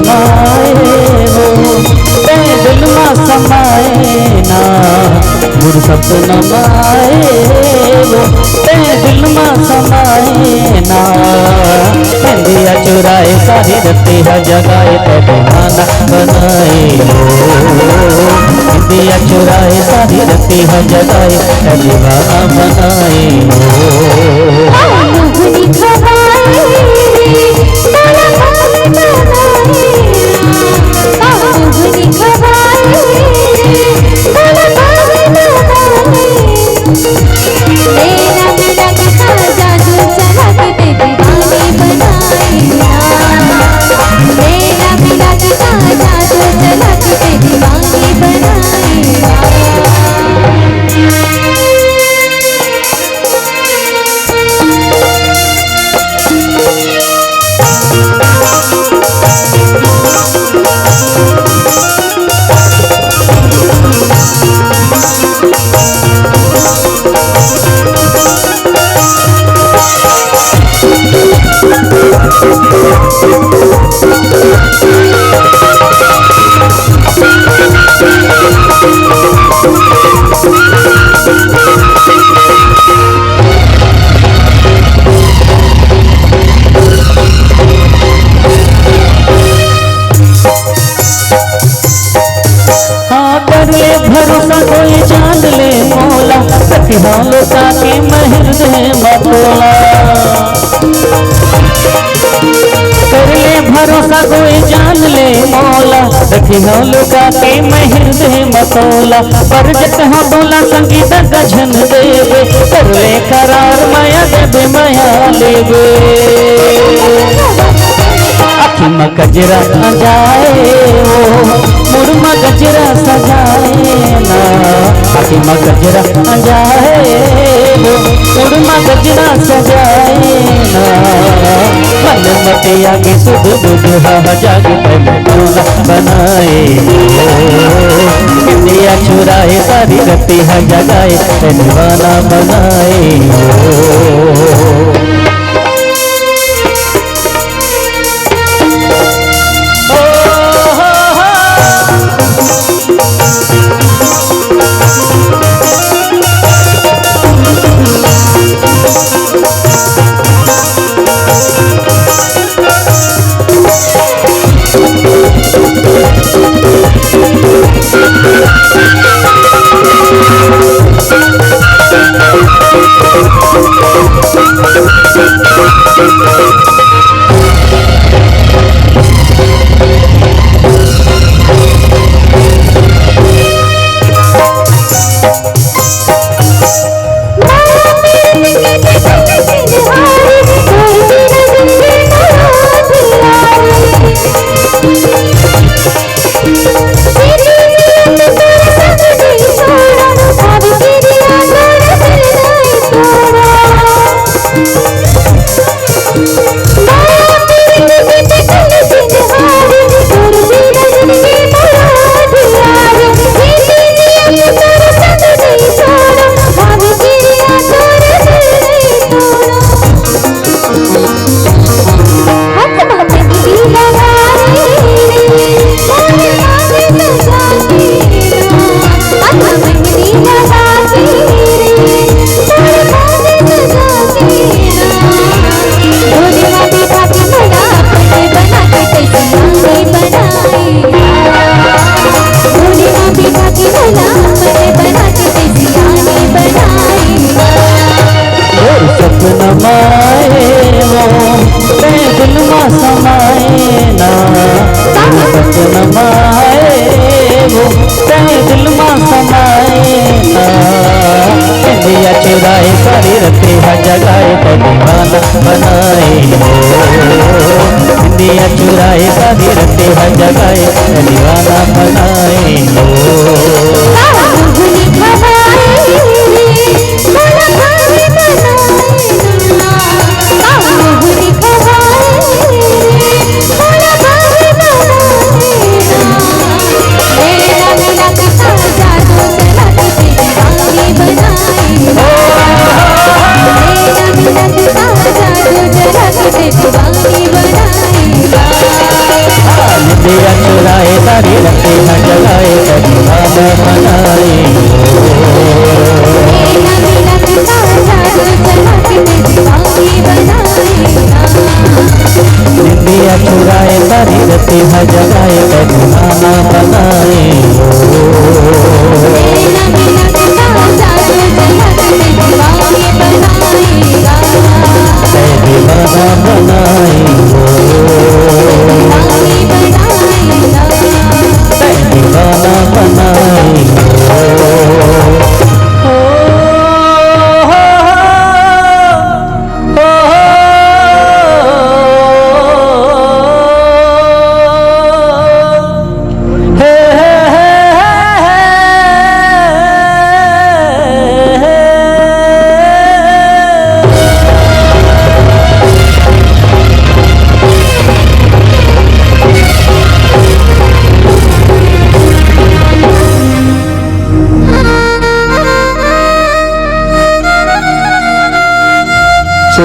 समाए हो ते दिल में समाए ना मुर सपना माए वो ते दिल में समाए ना इंदिया चुराए सारी रत्ती है जगाए ते दीवाना बनाए हो इंदिया चुराए सारी रत्ती है जगाए ते दीवाना बनाए भरोसा कोई जान ले मौला प्रतिभालो ताके महर दे मतोला कर ले भरोसा कोई जान ले मौला प्रतिभालो ताके महर दे मतोला पर जत हो बोला संगीत गजन देवे कर ले करार माया देवे माया लेवे आखी में गजरा जाए मुरमा गजरा सजाए ना आखी में गजरा जाए मुरमा गजरा सजाए ना मन मते आगे सुध बुध जाग तोला बनाए इंदिया चुराए सारी रत्ती है जगाए दीवाना बनाए चुराए सारी रत्ती है जगाए तो दीवाना बनाए इंदिया चुराए सारी रत्ती है जगाए तो दीवाना बनाए दिया चुराए तारी रते न जगाए तो दीवाना बनाए दिया चुराए तारी रते न जगाए तो दीवाना बनाए दीवाना बनाए